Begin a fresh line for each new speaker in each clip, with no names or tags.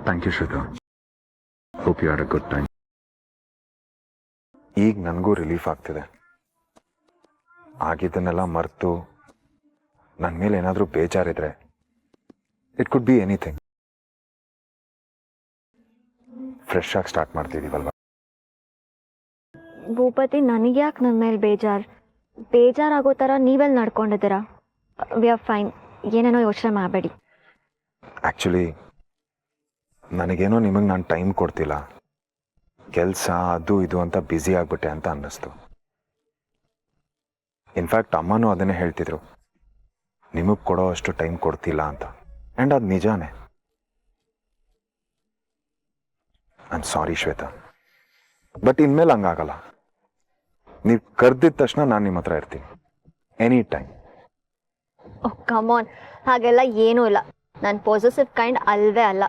Thank you Shweta. Hope you had a good time. ಈಗ ನನಗೂ relief ಆಗ್ತಿದೆ. ಆಗಿದ್ದನ್ನೆಲ್ಲ ಮರೆತು ನನ್ನ ಮೇಲೆ ಏನಾದರೂ ಬೇಜಾರಿದ್ರೆ it could be anything. Fresh ಆಗಿ ಸ್ಟಾರ್ಟ್ ಮಾಡ್ತಿದ್ದೀವಲ್ವ.
ಭೂಪತಿ, ನನಗ್ಯಾಕೆ ನನ್ನ ಮೇಲೆ ಬೇಜಾರಾಗೋ ಥರ ನೀವೆಲ್ಲಿ ನಡ್ಕೊಂಡಿದ್ದೀರಾ? ವಿ ಆರ್ ಫೈನ್, ಏನೇನೋ ಯೋಚನೆ ಮಾಡಬೇಡಿ.
ಆ್ಯಕ್ಚುಲಿ ನನಗೇನೋ ನಿಮಗೆ ನಾನು ಟೈಮ್ ಕೊಡ್ತಿಲ್ಲ, ಕೆಲಸ ಅದು ಇದು ಅಂತ ಬ್ಯುಸಿ ಆಗಿಬಿಟ್ಟೆ ಅಂತ ಅನ್ನಿಸ್ತು. ಇನ್ಫ್ಯಾಕ್ಟ್ ಅಮ್ಮನೂ ಅದನ್ನೇ ಹೇಳ್ತಿದ್ರು, ನಿಮಗೆ ಕೊಡೋ ಅಷ್ಟು ಟೈಮ್ ಕೊಡ್ತಿಲ್ಲ ಅಂತ. ಆ್ಯಂಡ್ ಅದು ನಿಜಾನೇ. I am sorry Shweta, but ಇನ್ಮೇಲೆ ಹಂಗಾಗಲ್ಲ. ನೀವು ಕರೆದಿದ್ದ ತಕ್ಷಣ ನಾನು ನಿಮ್ಮ ಹತ್ರ ಇರ್ತೀನಿ, any time.
Oh come on, ಹಾಗೆಲ್ಲ ಏನೂ ಇಲ್ಲ. ನಾನು ಪಾಸಿಟಿವ್ ಕೈಂಡ್ ಅಲ್ವೇ ಅಲ್ಲ.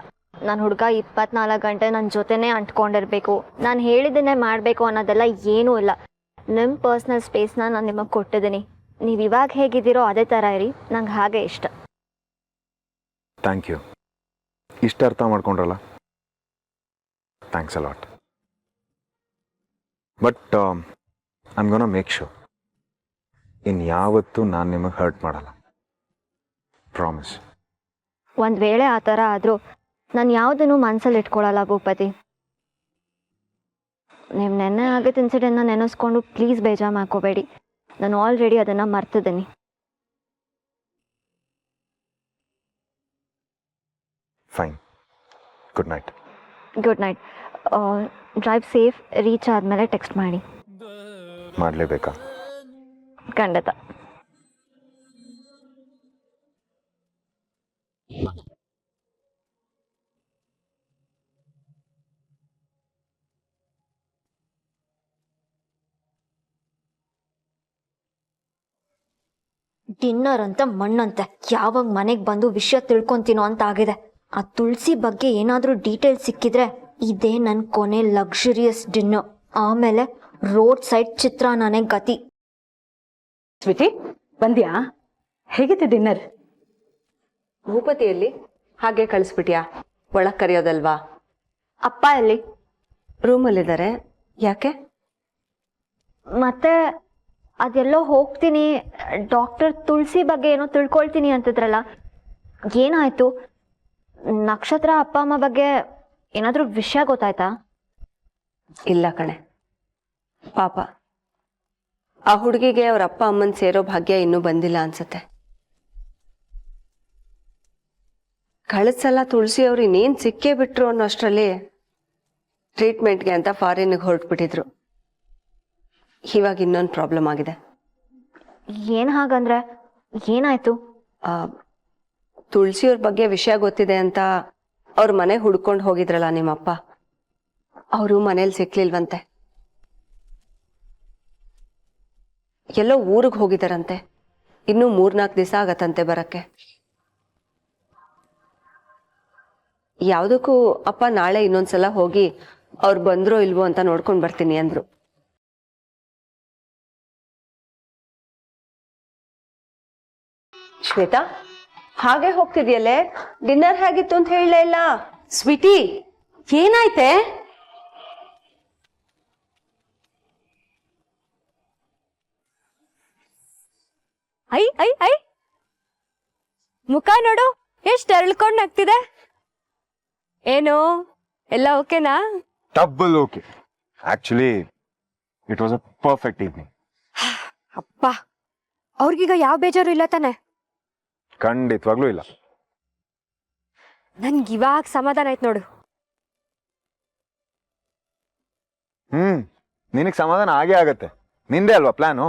ನಾನು ಹುಡುಗ 24 ಗಂಟೆ ನನ್ನ ಜೊತೆನೇ ಅಂಟ್ಕೊಂಡಿರಬೇಕು, ನಾನು ಹೇಳಿದ್ದನ್ನೇ ಮಾಡಬೇಕು ಅನ್ನೋದೆಲ್ಲ ಏನೂ ಇಲ್ಲ. ನಿಮ್ಮ ಪರ್ಸ್ನಲ್ ಸ್ಪೇಸ್ನ ನಾನು ನಿಮಗೆ ಕೊಟ್ಟಿದ್ದೀನಿ. ನೀವು ಇವಾಗ ಹೇಗಿದ್ದೀರೋ ಅದೇ ಥರ ಇರಿ, ನಂಗೆ ಹಾಗೆ ಇಷ್ಟ.
Thank you. ಇಷ್ಟ ಅರ್ಥ ಮಾಡ್ಕೊಂಡ್ರಲ್ಲ, thanks a lot. But I am gonna make sure ಇನ್ಯಾವತ್ತೂ ನಾನು ನಿಮಗೆ ಹರ್ಟ್ ಮಾಡಲ್ಲ, ಪ್ರಾಮಿಸ್.
ಒಂದು ವೇಳೆ ಆ ಥರ ಆದರೂ ನಾನು ಯಾವುದನ್ನು ಮನಸ್ಸಲ್ಲಿ ಇಟ್ಕೊಳ್ಳಲ್ಲ ಭೂಪತಿ. ನೀವು ನೆನ್ನೆ ಆಗಿದ್ದ ಇನ್ಸಿಡೆಂಟ್ನ ನೆನೆಸ್ಕೊಂಡು ಪ್ಲೀಸ್ ಬೇಜಾರು ಮಾಡ್ಕೋಬೇಡಿ. ನಾನು ಆಲ್ರೆಡಿ ಅದನ್ನು ಮರ್ತಿದ್ದೀನಿ.
Fine. Good night.
Good night. Drive safe. Reach ಆದಮೇಲೆ ಟೆಕ್ಸ್ಟ್ ಮಾಡಿ.
ಮಾಡಲೇಬೇಕಾ?
ಖಂಡಿತ. ಡಿನ್ನರ್ ಅಂತ ಮಣ್ಣಂತೆ, ಯಾವಾಗ ಮನೆಗೆ ಬಂದು ವಿಷಯ ತಿಳ್ಕೊಂತೀನೋ ಅಂತ ಆಗಿದೆ. ಆ ತುಳಸಿ ಬಗ್ಗೆ ಏನಾದರೂ ಡೀಟೇಲ್ಸ್ ಸಿಕ್ಕಿದ್ರೆ ಇದೇ ನನ್ನ ಕೊನೆ ಲಕ್ಸುರಿಯಸ್ ಡಿನ್ನರ್. ಆಮೇಲೆ ರೋಡ್ ಸೈಡ್ ಚಿತ್ರಾನ್ನನೇ ಗತಿ.
ಸ್ವೀಟಿ, ಬಂದ್ಯಾ? ಹೇಗಿತ್ತು ಡಿನ್ನರ್?
ಭೂಪತಿಯಲ್ಲಿ ಹಾಗೆ ಕಳಿಸ್ಬಿಟ್ಯಾ? ಒಳಗೆ ಕರೆಯೋದಲ್ವಾ?
ಅಪ್ಪ ಎಲ್ಲಿ?
ರೂಮಲ್ಲಿದ್ದಾರೆ. ಯಾಕೆ?
ಮತ್ತೆ ಅದೆಲ್ಲೋ ಹೋಗ್ತೀನಿ, ಡಾಕ್ಟರ್ ತುಳಸಿ ಬಗ್ಗೆ ಏನೋ ತಿಳ್ಕೊಳ್ತೀನಿ ಅಂತಿದ್ರಲ್ಲ, ಏನಾಯ್ತು? ನಕ್ಷತ್ರ ಅಪ್ಪ ಅಮ್ಮ ಬಗ್ಗೆ ಏನಾದರೂ ವಿಷಯ ಗೊತ್ತಾಯ್ತಾ?
ಇಲ್ಲ ಕಣೆ, ಪಾಪ ಆ ಹುಡುಗಿಗೆ ಅವ್ರ ಅಪ್ಪ ಅಮ್ಮನ ಸೇರೋ ಭಾಗ್ಯ ಇನ್ನೂ ಬಂದಿಲ್ಲ ಅನ್ಸತ್ತೆ. ಕಳೆದ ಸಲ ತುಳಸಿ ಅವ್ರು ಇನ್ನೇನು ಸಿಕ್ಕೇ ಬಿಟ್ರು ಅನ್ನೋ ಅಷ್ಟರಲ್ಲಿ ಟ್ರೀಟ್ಮೆಂಟ್ಗೆ ಅಂತ ಫಾರಿನ್ಗೆ ಹೊರಟ್ಬಿಟ್ಟಿದ್ರು. ಇವಾಗ ಇನ್ನೊಂದು ಪ್ರಾಬ್ಲಮ್ ಆಗಿದೆ.
ಏನು ಹಾಗಂದ್ರೆ ಏನಾಯ್ತು?
ತುಳಸಿಯವ್ರ ಬಗ್ಗೆ ವಿಷಯ ಗೊತ್ತಿದೆ ಅಂತ ಅವ್ರ ಮನೆ ಹುಡ್ಕೊಂಡು ಹೋಗಿದ್ರಲ್ಲ ನಿಮ್ಮಪ್ಪ, ಅವರು ಮನೇಲಿ ಸಿಕ್ಲಿಲ್ವಂತೆ. ಎಲ್ಲೋ ಊರಿಗೆ ಹೋಗಿದಾರಂತೆ. ಇನ್ನೂ 3-4 ದಿವಸ ಆಗತ್ತಂತೆ ಬರಕ್ಕೆ. ಯಾವುದಕ್ಕೂ ಅಪ್ಪ ನಾಳೆ ಇನ್ನೊಂದ್ಸಲ ಹೋಗಿ ಅವ್ರು ಬಂದ್ರೋ ಇಲ್ವೋ ಅಂತ ನೋಡ್ಕೊಂಡು ಬರ್ತೀನಿ ಅಂದ್ರು. ಶ್ವೇತಾ, ಹಾಗೆ ಹೋಗ್ತಿದ್ಯಲ್ಲೇ? ಡಿನ್ನರ್ ಹೇಗಿತ್ತು ಅಂತ ಹೇಳಲೇ ಇಲ್ಲ.
ಸ್ವೀಟಿ, ಏನಾಯ್ತೆ?
ಐ ಐ ಐ ಮುಖ ನೋಡು, ಎಷ್ಟು ಅರಳ್ಕೊಂಡು ನಗ್ತಿದೆ. ಏನು ಎಲ್ಲ ಓಕೆನಾ?
Double okay. Actually it was a perfect evening.
ಅಪ್ಪ, ಅವ್ರಿಗೀಗ ಯಾವ ಬೇಜಾರು ಇಲ್ಲ ತಾನೆ?
ಖಂಡಿತವಾಗ್ಲೂ ಇಲ್ಲ.
ನನ್ಗೆ ಇವಾಗ ಸಮಾಧಾನ ಆಯ್ತು ನೋಡು.
ನಿನಗೆ ಸಮಾಧಾನ ಆಗೇ ಆಗತ್ತೆ, ನಿಂದೆ ಅಲ್ವಾ ಪ್ಲಾನು.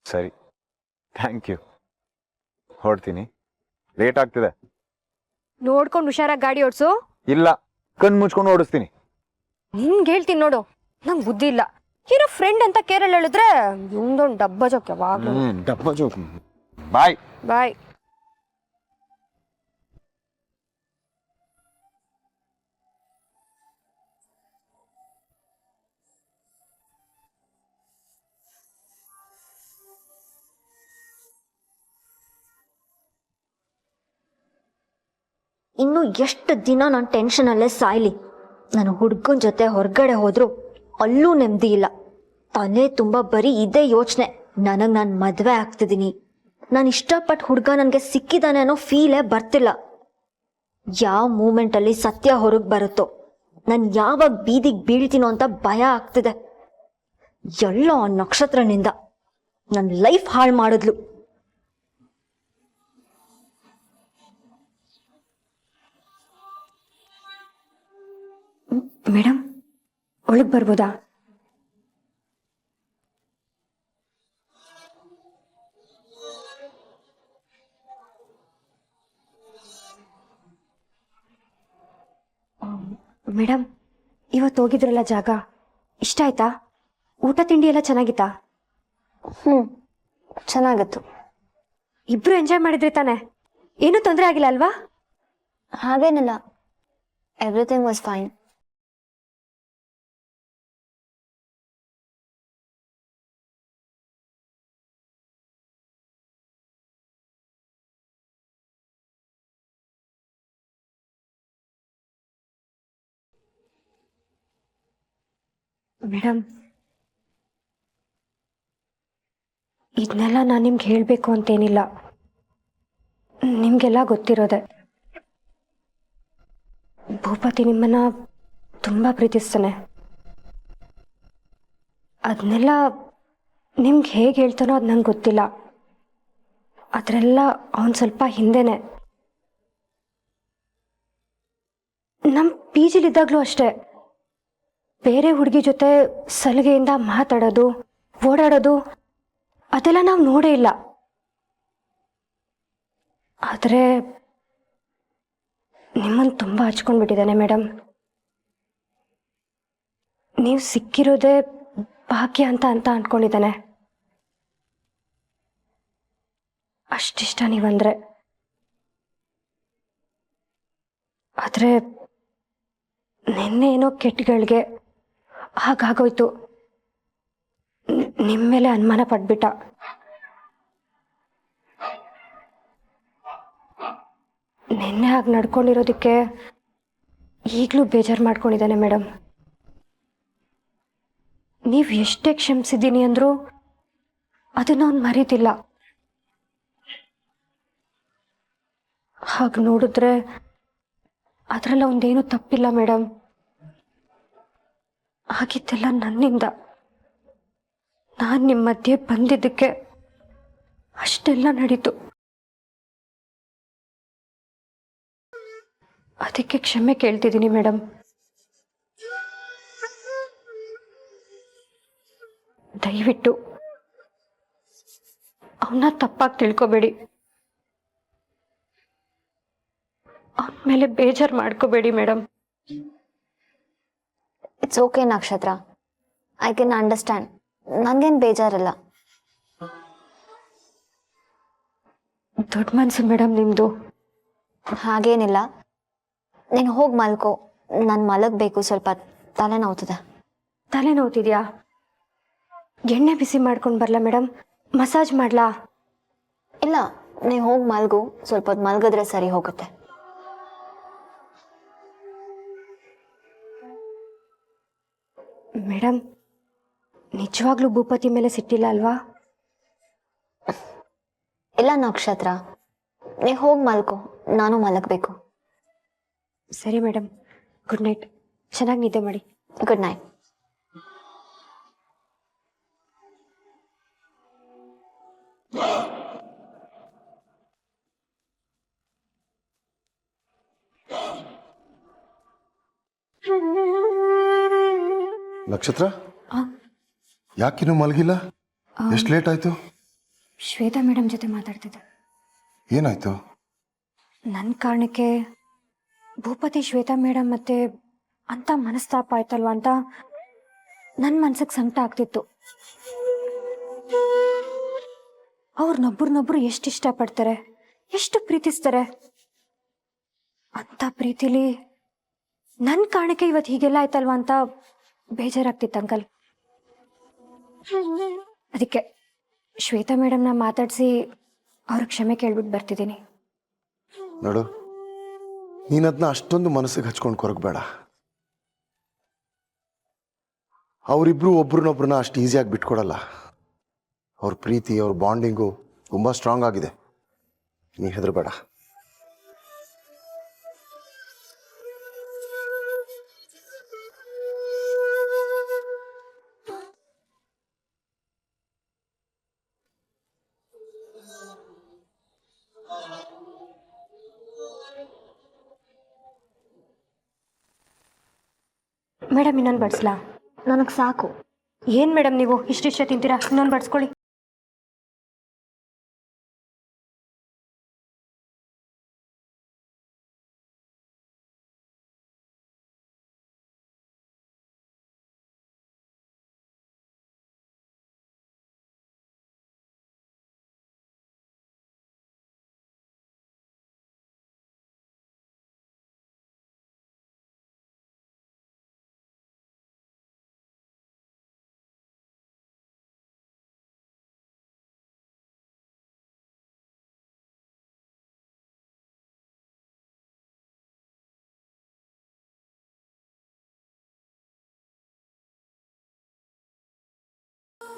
ಸರಿ, ಥ್ಯಾಂಕ್ ಯು. ಹೊರಡ್ತೀನಿ, ಲೇಟ್ ಆಗ್ತಿದೆ.
ನೋಡ್ಕೊಂಡು ಹುಷಾರಾಗಿ ಗಾಡಿ ಓಡಿಸು.
ಇಲ್ಲ, ಕಣ್ ಮುಚ್ಕೊಂಡು ಓಡಿಸ್ತೀನಿ.
ನಿನ್ಗೆ ಹೇಳ್ತೀನಿ ನೋಡು, ನಂಗೆ ಬುದ್ಧಿ ಇಲ್ಲ. ಇರೋ ಫ್ರೆಂಡ್ ಅಂತ ಕೇರಳ ಹೇಳಿದ್ರೆ ಇವಂದೊಂದು ಡಬ್ಬ ಜೋಕ್ ಯಾವಾಗ್ಲೂ.
ಡಬ್ಬ ಜೋಕ್. ಬಾಯ್
ಬಾಯ್.
ಇನ್ನು ಎಷ್ಟು ದಿನ ನಾನು ಟೆನ್ಷನಲ್ಲೇ ಸಾಯ್ಲಿ. ನಾನು ಹುಡುಗನ ಜೊತೆ ಹೊರಗಡೆ ಹೋದ್ರು ಅಲ್ಲೂ ನೆಮ್ಮದಿ ಇಲ್ಲ. ತಲೆ ತುಂಬ ಬರೀ ಇದೇ ಯೋಚನೆ. ನನಗೆ ನಾನು ಮದುವೆ ಆಗ್ತಿದ್ದೀನಿ, ನಾನು ಇಷ್ಟಪಟ್ಟು ಹುಡುಗ ನನಗೆ ಸಿಕ್ಕಿದ್ದಾನೆ ಅನ್ನೋ ಫೀಲೇ ಬರ್ತಿಲ್ಲ. ಯಾವ ಮೂಮೆಂಟಲ್ಲಿ ಸತ್ಯ ಹೊರಗೆ ಬರುತ್ತೋ, ನಾನು ಯಾವಾಗ ಬೀದಿಗೆ ಬೀಳ್ತೀನೋ ಅಂತ ಭಯ ಆಗ್ತಿದೆ. ಎಲ್ಲೋ ಆ ನಕ್ಷತ್ರನಿಂದ ನನ್ನ ಲೈಫ್ ಹಾಳು ಮಾಡಿದ್ಲು.
ಮೇಡಮ್, ಒಳಗೆ ಬರ್ಬೋದಾ? ಮೇಡಮ್, ಇವತ್ತು ಹೋಗಿದ್ರಲ್ಲ ಜಾಗ, ಇಷ್ಟ ಆಯ್ತಾ? ಊಟ ತಿಂಡಿ ಎಲ್ಲ ಚೆನ್ನಾಗಿತ್ತಾ?
ಚೆನ್ನಾಗಿತ್ತು.
ಇಬ್ರು ಎಂಜಾಯ್ ಮಾಡಿದ್ರಿ ತಾನೆ? ಏನೂ ತೊಂದರೆ ಆಗಿಲ್ಲ ಅಲ್ವಾ?
ಹಾಗೇನಿಲ್ಲ, ಎವ್ರಿಥಿಂಗ್ ವಾಸ್ ಫೈನ್.
ಮೇಡಮ್, ಇದನ್ನೆಲ್ಲ ನಾನು ನಿಮ್ಗೆ ಹೇಳಬೇಕು ಅಂತೇನಿಲ್ಲ, ನಿಮಗೆಲ್ಲ ಗೊತ್ತಿರೋದೆ. ಭೂಪತಿ ನಿಮ್ಮನ್ನ ತುಂಬ ಪ್ರೀತಿಸ್ತಾನೆ. ಅದನ್ನೆಲ್ಲ ನಿಮ್ಗೆ ಹೇಗೆ ಹೇಳ್ತಾನೋ ಅದು ನಂಗೆ ಗೊತ್ತಿಲ್ಲ. ಅದರೆಲ್ಲ ಅವನು ಸ್ವಲ್ಪ ಹಿಂದೆನೆ. ನಮ್ಮ ಪಿ ಜಿಲಿದ್ದಾಗಲೂ ಅಷ್ಟೇ, ಬೇರೆ ಹುಡುಗಿ ಜೊತೆ ಸಲಿಗೆಯಿಂದ ಮಾತಾಡೋದು, ಓಡಾಡೋದು ಅದೆಲ್ಲ ನಾವು ನೋಡೇ ಇಲ್ಲ. ಆದರೆ ನಿಮ್ಮನ್ನು ತುಂಬ ಹಚ್ಕೊಂಡ್ಬಿಟ್ಟಿದ್ದಾನೆ ಮೇಡಮ್. ನೀವು ಸಿಕ್ಕಿರೋದೇ ಭಾಗ್ಯ ಅಂತ ಅಂದ್ಕೊಂಡಿದ್ದಾನೆ. ಅಷ್ಟಿಷ್ಟ ನೀವಂದ್ರೆ. ಆದರೆ ನಿನ್ನೆ ಏನೋ ಕೆಟ್ಟಗಳಿಗೆ ಹಾಗಾಗೋಯ್ತು. ನಿಮ್ಮ ಮೇಲೆ ಅನುಮಾನ ಪಡ್ಬಿಟ್ಟ. ನಿನ್ನೆ ಹಾಗೆ ನಡ್ಕೊಂಡಿರೋದಕ್ಕೆ ಈಗಲೂ ಬೇಜಾರು ಮಾಡ್ಕೊಂಡಿದ್ದಾನೆ ಮೇಡಮ್. ನೀವು ಎಷ್ಟೇ ಕ್ಷಮಿಸಿದ್ದೀನಿ ಅಂದರೂ ಅದನ್ನು ಅವ್ನು ಮರೀತಿಲ್ಲ. ಹಾಗೆ ನೋಡಿದ್ರೆ ಅದರಲ್ಲಿ ಅವನದೇನು ತಪ್ಪಿಲ್ಲ ಮೇಡಮ್. ಆಗಿದ್ದೆಲ್ಲ ನನ್ನಿಂದ. ನಾನು ನಿಮ್ಮ ಮಧ್ಯೆ ಬಂದಿದ್ದಕ್ಕೆ ಅಷ್ಟೆಲ್ಲ ನಡೀತು. ಅದಕ್ಕೆ ಕ್ಷಮೆ ಕೇಳ್ತಿದ್ದೀನಿ ಮೇಡಮ್. ದಯವಿಟ್ಟು ಅವನ್ನ ತಪ್ಪಾಗಿ ತಿಳ್ಕೊಬೇಡಿ. ಅವನ ಮೇಲೆ ಬೇಜಾರು ಮಾಡ್ಕೋಬೇಡಿ ಮೇಡಮ್.
ಇಟ್ಸ್ ಓಕೆ ನಕ್ಷತ್ರ, ಐ ಕ್ಯಾನ್ ಅಂಡರ್ಸ್ಟ್ಯಾಂಡ್. ನನಗೇನು ಬೇಜಾರಿಲ್ಲ.
ದೊಡ್ಡ ಮನಸ್ಸು ಮೇಡಮ್ ನಿಮ್ಮದು.
ಹಾಗೇನಿಲ್ಲ, ನೀನು ಹೋಗಿ ಮಲ್ಕೋ. ನಾನು ಮಲಗಬೇಕು, ಸ್ವಲ್ಪ ತಲೆನೋವ್ತದೆ.
ತಲೆ ನೋವ್ತಿದ್ಯಾ? ಎಣ್ಣೆ ಬಿಸಿ ಮಾಡ್ಕೊಂಡು ಬರಲಾ ಮೇಡಮ್? ಮಸಾಜ್ ಮಾಡಲಾ?
ಇಲ್ಲ, ನೀವು ಹೋಗಿ ಮಲ್ಗು. ಸ್ವಲ್ಪ ಹೊತ್ತು ಮಲಗಿದ್ರೆ ಸರಿ ಹೋಗುತ್ತೆ.
ಮೇಡಮ್, ನಿಜವಾಗ್ಲೂ ಭೂಪತಿ ಮೇಲೆ ಸಿಟ್ಟಿಲ್ಲ ಅಲ್ವಾ?
ಇಲ್ಲ ನಕ್ಷತ್ರ, ನೀವು ಹೋಗಿ ಮಲ್ಕೋ, ನಾನು ಮಲಗಬೇಕು.
ಸರಿ ಮೇಡಮ್, ಗುಡ್ ನೈಟ್. ಚೆನ್ನಾಗಿ ನಿದ್ದೆ ಮಾಡಿ.
Good night.
ನಕ್ಷತ್ರ, ಯಾಕಿನ್ನೂ ಮಲಗಿಲ್ಲ? ಎಷ್ಟು ಲೇಟ್ ಆಯ್ತು?
ಶ್ವೇತಾ ಮೇಡಮ್ ಜೊತೆ ಮಾತಾಡ್ತಿದ್ದೆ.
ಏನಾಯ್ತು?
ನನ್ನ ಕಾರಣಕ್ಕೆ ಭೂಪತಿ ಶ್ವೇತಾ ಮೇಡಮ್ ಮತ್ತೆ ಅಂತ ಮನಸ್ತಾಪ ಆಯ್ತಲ್ವ ಅಂತ ನನ್ನ ಮನ್ಸಿಗೆ ಸಂಕಟ ಆಗ್ತಿತ್ತು. ಅವ್ರನ್ನೊಬ್ರನ್ನೊಬ್ರು ಎಷ್ಟು ಇಷ್ಟಪಡ್ತಾರೆ, ಎಷ್ಟು ಪ್ರೀತಿಸ್ತಾರೆ. ಅಂತ ಪ್ರೀತಿಲಿ ನನ್ನ ಕಾರಣಕ್ಕೆ ಇವತ್ತು ಹೀಗೆಲ್ಲ ಆಯ್ತಲ್ವ ಅಂತ ಬೇಜಾರಾಗ್ತಿತ್ತು ಅಂಕಲ್. ಅದಕ್ಕೆ ಶ್ವೇತಾ ಮೇಡಮ್ನ ಮಾತಾಡಿಸಿ ಅವ್ರ ಕ್ಷಮೆ ಕೇಳ್ಬಿಟ್ಟು ಬರ್ತಿದ್ದೀನಿ.
ನೋಡು, ನೀನದನ್ನ ಅಷ್ಟೊಂದು ಮನಸ್ಸಿಗೆ ಹಚ್ಕೊಂಡು ಕೊರಗಬೇಡ. ಅವರಿಬ್ರು ಒಬ್ರನ್ನೊಬ್ರನ್ನ ಅಷ್ಟು ಈಸಿಯಾಗಿ ಬಿಟ್ಕೊಡಲ್ಲ. ಅವ್ರ ಪ್ರೀತಿ, ಅವ್ರ ಬಾಂಡಿಂಗು ತುಂಬ ಸ್ಟ್ರಾಂಗ್ ಆಗಿದೆ. ನೀ ಹೆದರಬೇಡ.
ಮೇಡಮ್ ಇನ್ನೊಂದು ಬಡಿಸ್ಲಾ?
ನನಗೆ ಸಾಕು.
ಏನು ಮೇಡಮ್ ನೀವು ಇಷ್ಟಿಷ್ಟೇ ತಿಂತೀರಾ? ಇನ್ನೊಂದು ಬಡಿಸ್ಕೊಳ್ಳಿ.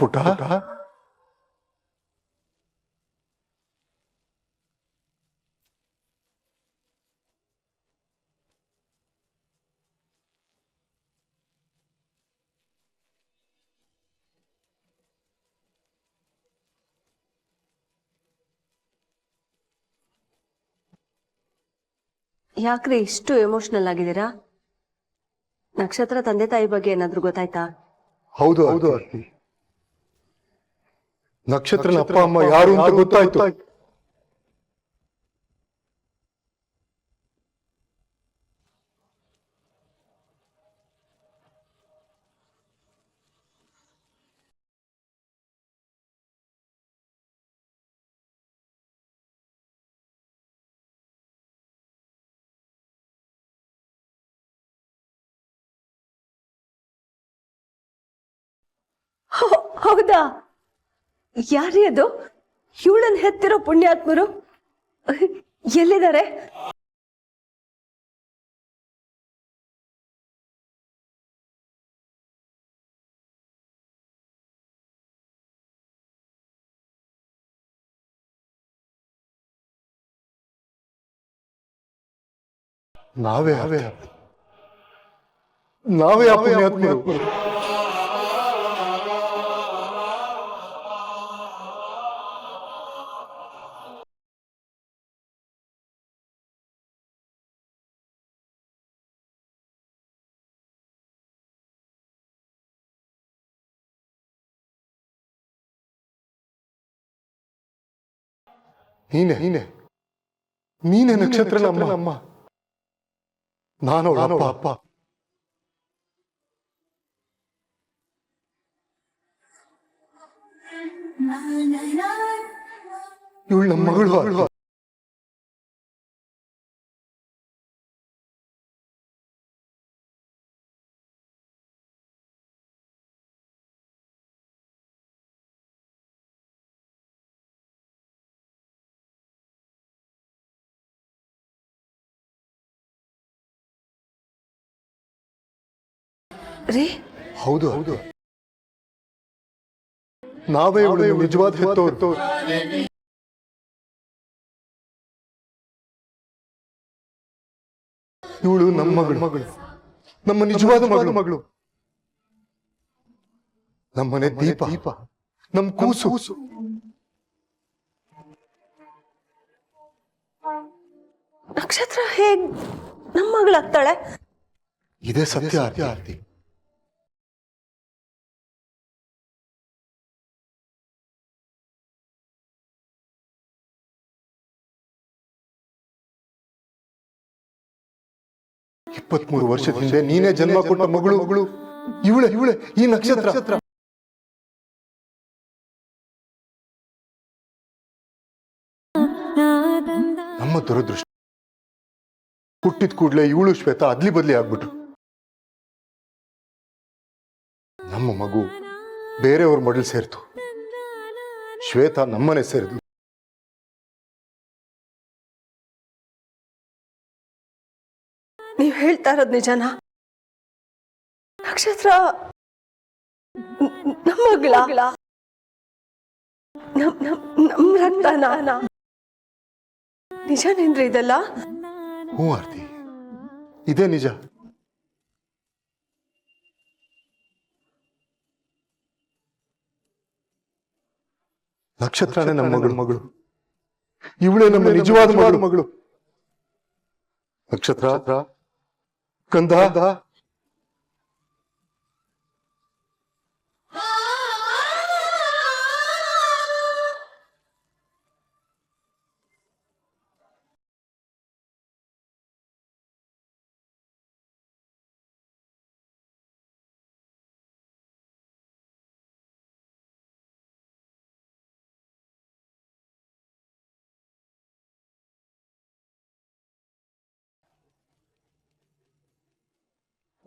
ಪುಟ್ಟ,
ಯಾಕ್ರಿ ಇಷ್ಟು ಎಮೋಷ್ನಲ್ ಆಗಿದ್ದೀರಾ? ನಕ್ಷತ್ರ ತಂದೆ ತಾಯಿ ಬಗ್ಗೆ ಏನಾದ್ರು ಗೊತ್ತಾಯ್ತಾ?
ಹೌದು ಹೌದು. ನಕ್ಷತ್ರನ ಅಪ್ಪ ಅಮ್ಮ ಯಾರು ಅಂತ ಗೊತ್ತಾಯ್ತು.
ಹೌದಾ? ಯಾರೇ ಅದು? ಇವಳನ್ನ ಹೆತ್ತಿರೋ ಪುಣ್ಯಾತ್ಮರು ಎಲ್ಲಿದ್ದಾರೆ?
ನಾವೇ ನಾವೇ ಆ ಪುಣ್ಯಾತ್ಮರು. ನೀನೇ ನಕ್ಷತ್ರ ನಮ್ಮ. ನಾನು ಅಪ್ಪ. ಇವಳು ನಮ್ಮ ಮಗಳು ಅಲ್ವಾ?
ರೀ,
ಹೌದು. ನಾವೇ ನಿಜವಾದ ಹೆತ್ತೋರು. ಇವಳು ನಮ್ಮ ಮಗಳು, ನಮ್ಮ ನಿಜವಾದ ಮಗಳು. ನಮ್ಮನೆ ದೀಪ, ನಮ್ಮ ಕೂಸು.
ನಕ್ಷತ್ರ ಹೇಗ್ ನಮ್ಮ ಮಗಳಾಗ್ತಾಳೆ?
ಇದೇ ಸತ್ಯ ಆರ್ತಿ. ಇಪ್ಪತ್ಮೂರು ವರ್ಷದ ಹಿಂದೆ ನೀನೇ ಜನ್ಮ ಕೊಟ್ಟ ಮಗಳು ಇವಳೆ ಈ ನಕ್ಷತ್ರ. ನಮ್ಮ ದುರದೃಷ್ಟ, ಹುಟ್ಟಿದ ಕೂಡಲೇ ಇವಳು ಶ್ವೇತಾ ಅದ್ಲಿ ಬದ್ಲಿ ಆಗ್ಬಿಟ್ರು. ನಮ್ಮ ಮಗು ಬೇರೆಯವ್ರ ಮಡಲ್ ಸೇರ್ತು. ಶ್ವೇತಾ ನಮ್ಮನೆ ಸೇರಿದ್ಲು.
ಹೇಳ್ತಾ ಇರೋದು ನಿಜನಾ? ನಕ್ಷತ್ರ ನಮ್ಮ ಮಗಳ, ನಮ್ಮ ರಕ್ತನ. ನಿಜನೇನ್ರಿ ಇದೆಲ್ಲ?
ಹ್ಞೂ ಆರ್ತಿ, ಇದೇ ನಿಜ. ನಕ್ಷತ್ರನೇ ನಮ್ಮ ಮಗಳು. ಇವಳೇ ನಮ್ಮ ನಿಜವಾದ ಮಗಳು. ನಕ್ಷತ್ರ, ಕಂದ,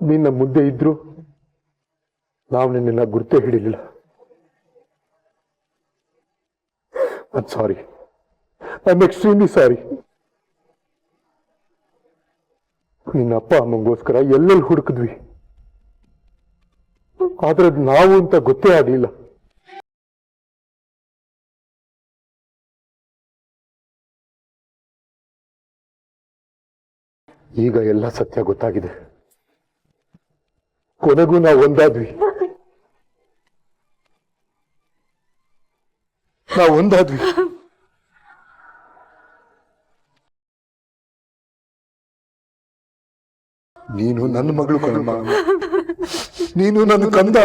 ನಿನ್ನ ಮುದ್ದೆ ಇದ್ರು ನಾವು ನಿನ್ನ ಗುರ್ತೇ ಹಿಡಿಲಿಲ್ಲ. I'm sorry, I'm extremely sorry. ನಿನ್ನ ಅಪ್ಪ ಅಮ್ಮಂಗೋಸ್ಕರ ಎಲ್ಲೆಲ್ಲಿ ಹುಡುಕಿದ್ವಿ, ಆದ್ರೆ ಅದು ನಾವು ಅಂತ ಗೊತ್ತೇ ಆಗಲಿಲ್ಲ. ಈಗ ಎಲ್ಲ ಸತ್ಯ ಗೊತ್ತಾಗಿದೆ. ಕೊನೆಗೂ ನಾವು ಒಂದಾದ್ವಿ. ನೀನು ನನ್ನ ಮಗಳು ಕಣಮ್ಮ, ನೀನು ನನ್ನ ಕಂದ.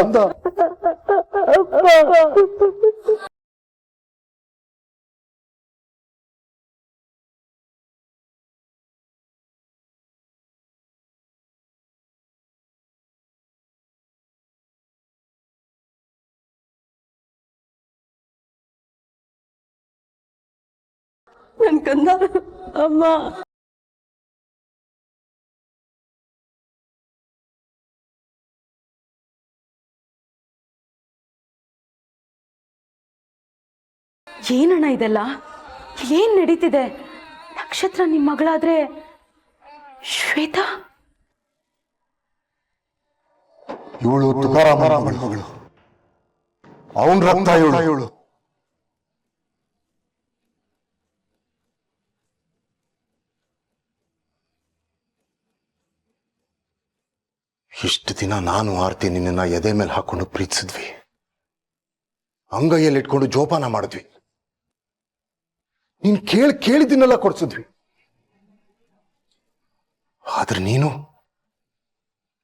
ನನ್ ಕಂದ, ಅಮ್ಮ.
ಏನಣ್ಣ ಇದೆಲ್ಲ? ಏನ್ ನಡೀತಿದೆ? ನಕ್ಷತ್ರ ನಿಮ್ಮ ಮಗಳಾದ್ರೆ ಶ್ವೇತಾ?
ಇವಳು ತುಕಾರಾಮನ ಮಗಳು. ಅವನ್ ರಕ್ತ ಇವಳು. ಇಷ್ಟು ದಿನ ನಾನು ಆರ್ತಿ ನಿನ್ನ ಎದೆ ಮೇಲೆ ಹಾಕೊಂಡು ಪ್ರೀತಿಸಿದ್ವಿ, ಅಂಗೈಯಲ್ಲಿ ಇಟ್ಕೊಂಡು ಜೋಪಾನ ಮಾಡಿದ್ವಿ, ನೀನ್ ಕೇಳಿದ್ದನ್ನೆಲ್ಲ ಕೊಡ್ಸಿದ್ವಿ. ಆದ್ರೆ ನೀನು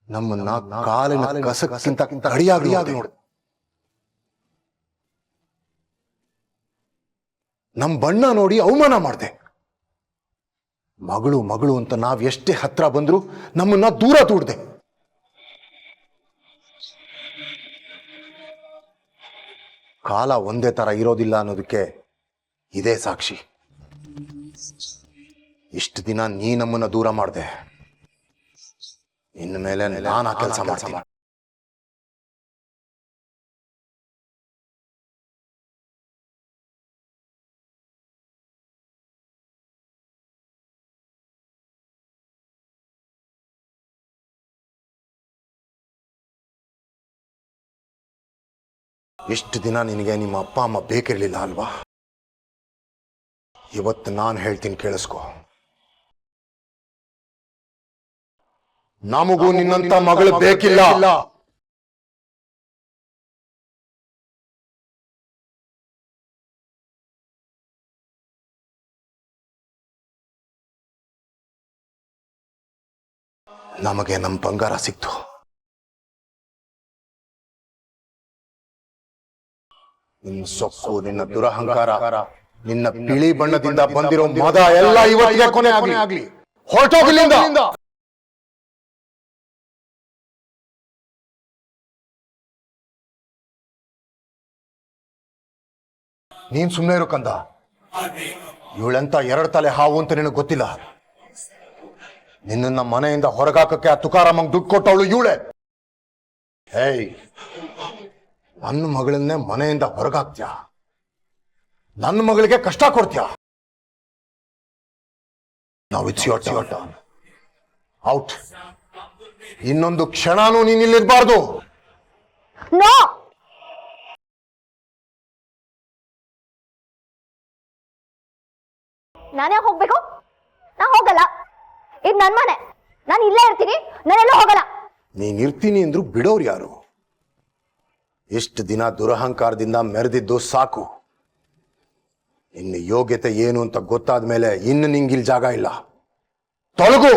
ನಮ್ಮನ್ನ ಕಾಲಿನ ಕಸಕ್ಕಿಂತ ಅಡಿಯಾಗಿ ನೋಡ. ನಮ್ ಬಣ್ಣ ನೋಡಿ ಅವಮಾನ ಮಾಡಿದೆ. ಮಗಳು ಅಂತ ನಾವ್ ಎಷ್ಟೇ ಹತ್ರ ಬಂದ್ರು ನಮ್ಮನ್ನ ದೂರ ದೂಡ್ದೆ. ಕಾಲ ಒಂದೇ ತರ ಇರೋದಿಲ್ಲ ಅನ್ನೋದಕ್ಕೆ ಇದೇ ಸಾಕ್ಷಿ. ಇಷ್ಟು ದಿನ ನೀ ನಮ್ಮನ್ನ ದೂರ ಮಾಡ್ದೆ, ಇನ್ನು ಮೇಲೆ ನಾನು ಆ ಕೆಲಸ ಮಾಡ್ತೀನಿ. ಇಷ್ಟು ದಿನ ನಿನಗೆ ನಿಮ್ಮ ಅಪ್ಪ ಅಮ್ಮ ಬೇಕಿರ್ಲಿಲ್ಲ ಅಲ್ವಾ? ಇವತ್ತು ನಾನು ಹೇಳ್ತೀನಿ, ಕೇಳಿಸ್ಕೊ. ನಮಗೂ ನಿನ್ನಂತ ಮಗಳು ಬೇಕಿಲ್ಲ. ನಮಗೆ ನಮ್ಮ ಬಂಗಾರ ಸಿಕ್ತು. ನಿನ್ನ ಸೊಕ್ಕು, ನಿನ್ನ ದುರಹಂಕಾರ, ನಿನ್ನ ಬಿಳಿ ಬಣ್ಣದಿಂದ ಬಂದಿರೋ ಮದ ಎಲ್ಲ ಇವತ್ತಿಗೆ ಕೊನೆ ಆಗ್ಲಿ. ಹೊರಟೋಗಿಲ್ಲಿಂದ. ನೀನ್ ಸುಮ್ಮನೆ ಇರು ಕಂದ. ಇವಳೆಂತ ಎರಡು ತಲೆ ಹಾವು ಅಂತ ನಿನಗೆ ಗೊತ್ತಿಲ್ಲ. ನಿನ್ನ ಮನೆಯಿಂದ ಹೊರಗಾಕಕ್ಕೆ ಆ ತುಕಾರಾಮಂಗ್ ದುಡ್ಡು ಕೊಟ್ಟವಳು ಇವಳೆ. ಹೇಯ್, ನನ್ನ ಮಗಳನ್ನೇ ಮನೆಯಿಂದ ಹೊರಗಾಕ್ತ್ಯಾ, ನನ್ನ ಮಗಳಿಗೆ ಕಷ್ಟ ಕೊಡ್ತೀಯ. ನಾವು ಇಟ್ಸ್ ಯೋರ್ ಟರ್ನ್. ಔಟ್. ಇನ್ನೊಂದು ಕ್ಷಣನೂ ನೀನ್ ಇಲ್ಲಿರ್ಬಾರ್ದು.
ನೋ, ನಾನೇ ಹೋಗ್ಬೇಕು? ನಾ ಹೋಗಲ್ಲ. ಇದು ನನ್ನ ಮನೆ, ನಾನು ಇಲ್ಲೇ ಇರ್ತೀನಿ, ನಾನೆಲ್ಲೂ ಹೋಗಲ್ಲ.
ನೀನ್ ಇರ್ತೀನಿ ಅಂದ್ರು ಬಿಡೋರು ಯಾರು? ಎಷ್ಟು ದಿನ ದುರಹಂಕಾರದಿಂದ ಮೆರೆದಿದ್ದು ಸಾಕು. ಇನ್ನು ಯೋಗ್ಯತೆ ಏನು ಅಂತ ಗೊತ್ತಾದ ಮೇಲೆ ಇನ್ನು ನಿಂಗಿಲ್ ಜಾಗ ಇಲ್ಲ. ತೊಲಗು.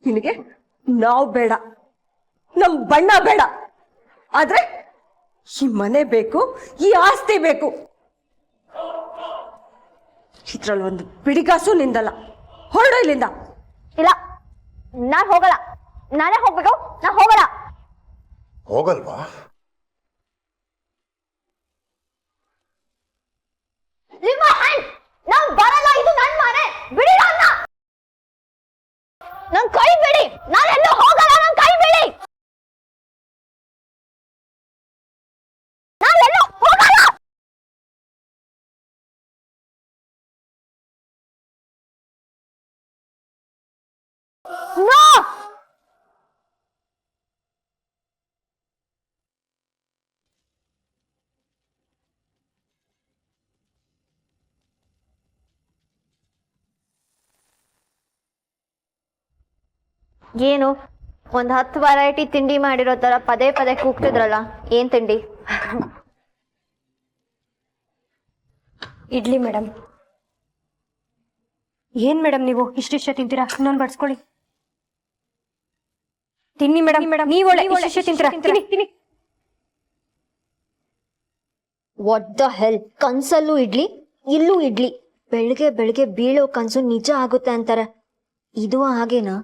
ನಿನಗೆ ನಾವು ಬೇಡ, ನಮ್ ಬಣ್ಣ ಬೇಡ, ಆದ್ರೆ ಈ ಮನೆ ಬೇಕು, ಈ ಆಸ್ತಿ ಬೇಕು. ಇದ್ರಲ್ಲಿ ಒಂದು ಬಿಡಿಗಾಸು ನಿಂದಲ್ಲ. ಹೊರಡು ಇಲ್ಲಿಂದ.
ಇಲ್ಲ, ನಾನು ಹೋಗಲ್ಲ. ನಾನೇ ಹೋಗ್ಬೇಕು, ನಾ ಹೋಗಲ್ಲ.
ಹೋಗಲ್ವಾ?
ನಿಮ್ಮ ಹ್ಯಾಂಡ್. ನಾನ್ ಬರಲ್ಲ, ಇದು ನನ್ನ ಮನೆ. ಬಿಡಿ ನನ್ನ. ನನ್ ಕೈ ಬಿಡಿ, ನಾನೆಲ್ಲೂ ಹೋಗಲ್ಲ. ನನ್ ಕೈ ಬಿಡಿ, ನಾನೆಲ್ಲೂ ಹೋಗಲ್ಲ. ನೋ. ಏನು ಒಂದ್ 10 ವೆರೈಟಿ ತಿಂಡಿ ಮಾಡಿರೋ ತರ ಪದೇ ಪದೇ ಕೂಗ್ತಿದ್ರಲ್ಲ, ಏನ್ ತಿಂಡಿ?
ಇಡ್ಲಿ ಮೇಡಮ್. ಏನ್ ಮೇಡಮ್ ನೀವು ಇಷ್ಟಿಷ್ಟೇ ತಿಂತೀರಾ? ಇನ್ನೊಂದು ಬಡ್ಸ್ಕೊಳ್ಳಿ. ತಿನ್ನಿ ಮೇಡಮ್, ನೀವೊಳ್ಳೆ ಇಷ್ಟಿಷ್ಟೇ ತಿಂತೀರಾ? ತಿನ್ನಿ.
What the hell? ಕನ್ಸಲ್ಲೂ ಇಡ್ಲಿ, ಇಲ್ಲೂ ಇಡ್ಲಿ. ಬೆಳಿಗ್ಗೆ ಬೆಳಿಗ್ಗೆ ಬೀಳೋ ಕನ್ಸು ನಿಜ ಆಗುತ್ತೆ ಅಂತಾರೆ, ಇದು ಹಾಗೇನಾ?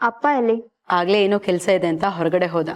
ಅಪ್ಪ ಎಲ್ಲಿ?
ಆಗ್ಲೇ ಏನೋ ಕೆಲಸ ಇದೆ ಅಂತ ಹೊರಗಡೆ ಹೋದ.